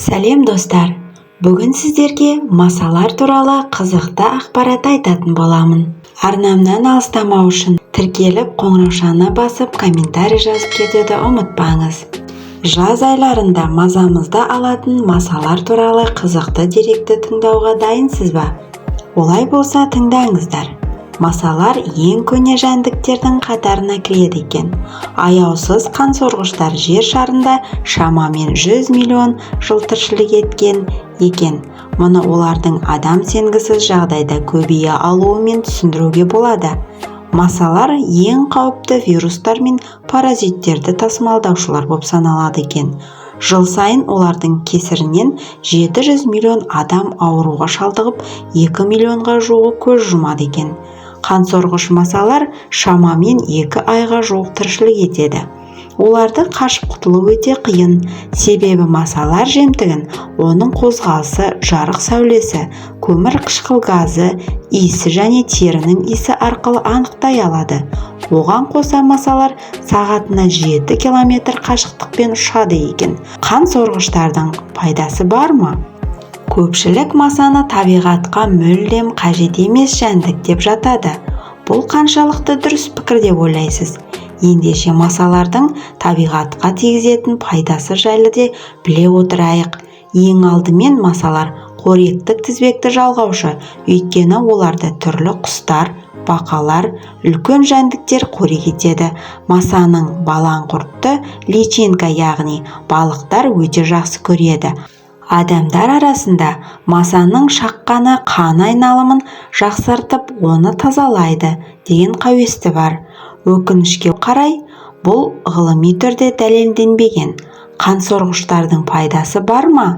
Сәлем достар! Бүгін сіздерге масалар туралы қызықты ақпарат айтатын боламын. Арнамнан алыстамау үшін тіркеліп қоңыраушаны басып комментарий жазып кетуді ұмытпаңыз. Жаз айларында мазамызды алатын масалар туралы қызықты деректі тыңдауға дайынсыз ба? Олай болса тыңдаңыздар. Масалар ең көне жәндіктердің қатарына кіреді екен. Аяусыз қансорғыштар жер шарында шамамен 100 миллион жыл тіршілік еткен екен. Мұны олардың адам сенгісіз жағдайда көбейе алуымен түсіндіруге болады. Масалар ең қауіпті вирустар мен паразиттерді тасымалдаушылар болып саналады екен. Жыл сайын олардың кесірінен 700 миллион адам ауруға шалдығып, 2 миллионға жуығы көз жұмады екен. Қансорғыш масалар шамамен 2 айға жуық тіршілік етеді. Оларды қашып құтылу өте қиын, себебі масалар жемтігін оның қозғалысы, жарық сәулесі, көмір қышқыл газы, иісі және терінің иісі арқылы анықтай алады. Оған қоса масалар сағатына 7 километр қашықтықпен ұшады екен. Қансорғыштардың пайдасы бар ма? Көпшілік масаны табиғатқа мүлдем қажет емес жәндік деп жатады. Бұл қаншалықты дұрыс пікір деп ойлайсыз? Ендеше масалардың табиғатқа тигізетін пайдасы жайлы де біле отырайық. Ең алдымен масалар қоректік тізбекті жалғаушы, өйткені оларды түрлі құстар, бақалар, үлкен жәндіктер қорек етеді. Масаның балаңқұртты личинка, яғни балықтар өте жақсы көреді. Адамдар арасында масаның шаққаны қан айналымын жақсартып, оны тазалайды деген қауесті бар. Өкінішке қарай, бұл ғылыми түрде дәлелденбеген. Қансорғыштардың пайдасы бар ма?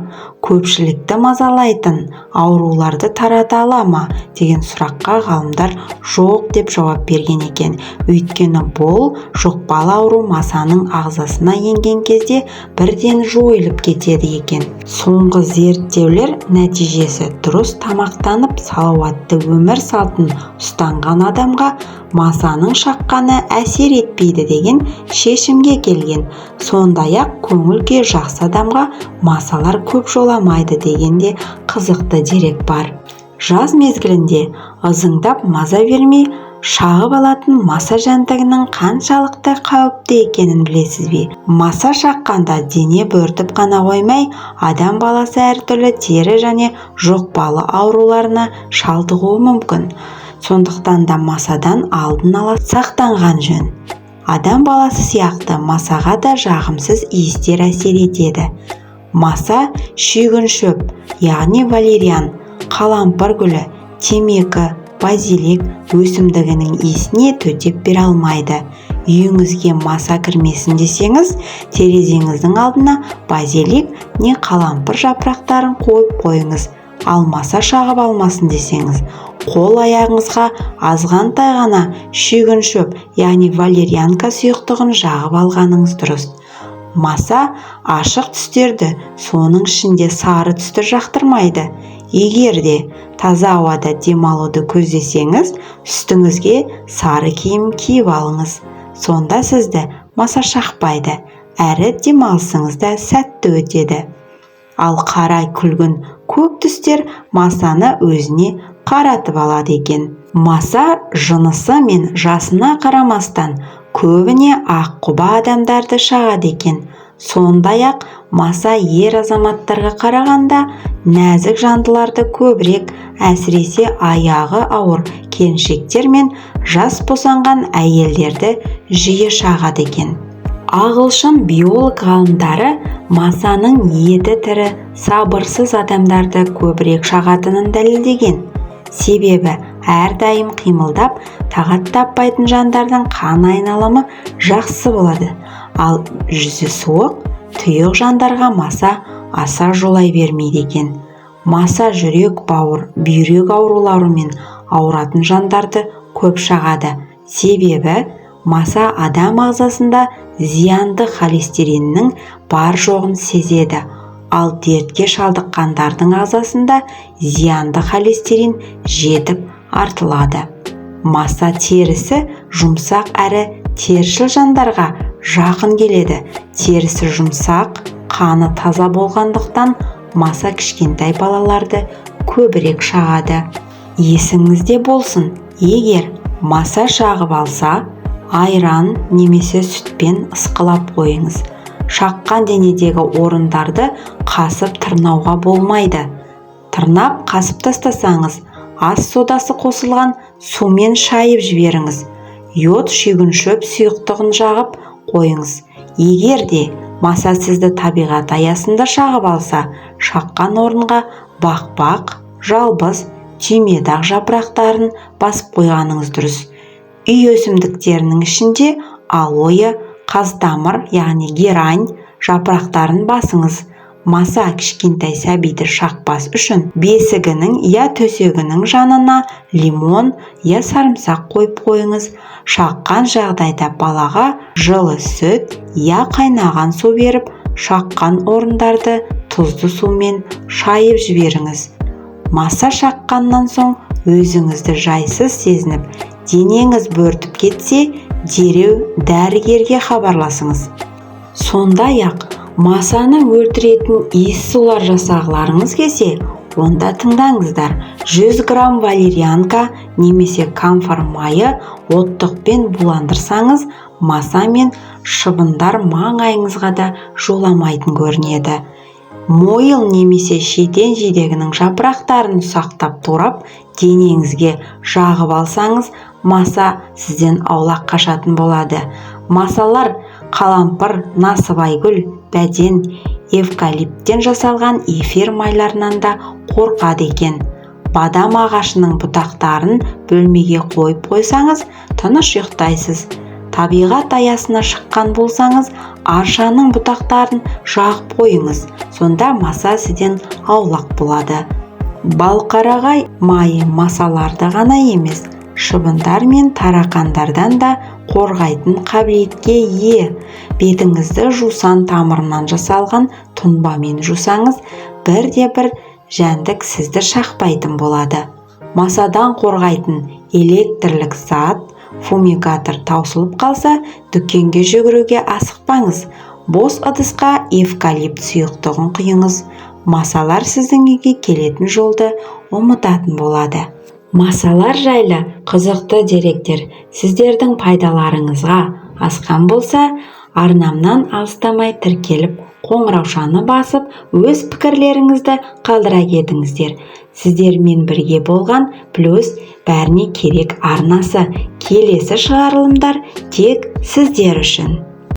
Көпшілікті мазалайтын ауруларды тарата ала ма деген сұраққа ғалымдар жоқ деп жауап берген екен. Өйткені бұл жұқпалы ауру масаның ағзасына енген кезде бірден жойылып кетеді екен. Соңғы зерттеулер нәтижесі дұрыс тамақтанып, салауатты өмір салтын ұстанған адамға масаның шаққаны әсер етпейді деген шешімге келген. Сондай-ақ көңіл-күй жақсы адамға масалар көп жоламайды дегенде қызықты дерек бар. Жаз мезгілінде ызыңдап маза бермей шағып алатын маса жәндігінің қаншалықты қауіпті екенін білесіз бе? Маса шаққанда дене бөртіп қана қоймай, адам баласы әртүрлі тері және жұқпалы ауруларына шалдығуы мүмкін. Сондықтан да масадан алдын ала сақтанған жөн. Адам баласы сияқты масаға да жағымсыз иістер әсер етеді. Маса шүйгін шөп, яғни валериан, қалампыр гүлі, темекі, базилик өсімдігінің иісіне төтеп бере алмайды. Үйіңізге маса кірмесін десеңіз, терезеңіздің алдына базилик не қалампыр жапырақтарын қойып қойыңыз. Ал маса шағып алмасын десеңіз, қол аяғыңызға азғантай ғана шүйгін шөп, яғни валерианка сұйықтығын жағып алғаныңыз дұрыс. Маса ашық түстерді, соның ішінде сары түсті жақтырмайды. Егер де таза ауада демалуды көздесеңіз, үстіңізге сары киім киіп алыңыз. Сонда сізді маса шақпайды, әрі демалысыңыз да сәтті өтеді. Ал қарай күлгін көк түстер масаны өзіне қаратып алады екен. Маса жынысы мен жасына қарамастан көбіне аққұба адамдарды шағады екен. Сондай-ақ маса ер азаматтарға қарағанда нәзік жандыларды көбірек, әсіресе аяғы ауыр келіншектер мен жас босанған әйелдерді жиі шағады екен. Ағылшын биолог ғалымдары масаның еті тірі, сабырсыз адамдарды көбірек шағатынын дәлелдеген. Себебі әрдайым қимылдап, тағат таппайтын жандардың қан айналымы жақсы болады. Ал жүзі суық, тұйық жандарға маса аса жолай бермейді екен. Маса жүрек, бауыр, бүйрек ауруларымен ауыратын жандарды көп шағады. Себебі маса адам ағзасында зиянды холестериннің бар жоғын сезеді. Ал дертке шалдыққандардың ағзасында зиянды холестерин жетіп артылады. Маса терісі жұмсақ әрі тершіл жандарға жақын келеді. Терісі жұмсақ, қаны таза болғандықтан маса кішкентай балаларды көбірек шағады. Есіңізде болсын, егер маса шағып алса, айран немесе сүтпен ысқылап қойыңыз. Шаққан денедегі орындарды қасып тырнауға болмайды. Тырнап қасып тастасаңыз, ас содасы қосылған сумен шайып жіберіңіз. Йод шүйгіншөп сұйықтығын жағып қойыңыз. Егер де маса сізді табиғат аясында шағып алса, шаққан орынға бақ-бақ, жалбыз, түймедақ жапырақтарын басып қойғаныңыз дұрыс. Үй өсімдіктерінің ішінде алоэ, қазтамыр, яғни герань жапырақтарын басыңыз. Маса кішкентай сәбиді шақпас үшін бесігінің я төсегінің жанына лимон я сарымсақ қойып қойыңыз. Шаққан жағдайда балаға жылы сүт я қайнаған су беріп, шаққан орындарды тұзды сумен шайып жіберіңіз. Маса шаққаннан соң өзіңізді жайсыз сезініп, денеңіз бөртіп кетсе, дереу дәрігерге хабарласыңыз. Сондай-ақ масаны өлтіретін иіссулар жасағыларыңыз келсе, онда тыңдаңыздар. 100 грамм валерьянка немесе камфор майы оттықпен буландырсаңыз, маса мен шыбындар маңайыңызға да жоламайтын көрінеді. Мойыл немесе шетен жидегінің жапырақтарын ұсақтап турап, денеңізге жағып алсаңыз, маса сізден аулақ қашатын болады. Масалар қалампыр, насыбайгүл, бәден, эвкалиптен жасалған эфир майларынан да қорқады екен. Бадам ағашының бұтақтарын бөлмеге қойып қойсаңыз, тыныш ұйықтайсыз. Табиғат аясына шыққан болсаңыз, аршаның бұтақтарын жағып қойыңыз. Сонда маса сізден аулақ болады. Балқарағай майы масаларды ғана емес, шыбындар мен тарақандардан да қорғайтын қабілетке ие. Бетіңізді жусан тамырынан жасалған тұнбамен жусаңыз, бірде-бір жәндік сізді шақпайтын болады. Масадан қорғайтын электрлік зат, фумигатор таусылып қалса, дүкенге жүгіруге асықпаңыз. Бос ыдысқа эвкалипт сұйықтығын құйыңыз. Масалар сіздің үйге келетін жолды ұмытатын болады. Масалар жайлы қызықты деректер сіздердің пайдаларыңызға асқан болса, арнамнан алыстамай тіркеліп, қоңыраушаны басып, өз пікірлеріңізді қалдыра кетіңіздер. Сіздермен бірге болған плюс бәріне керек арнасы. Келесі шығарылымдар тек сіздер үшін.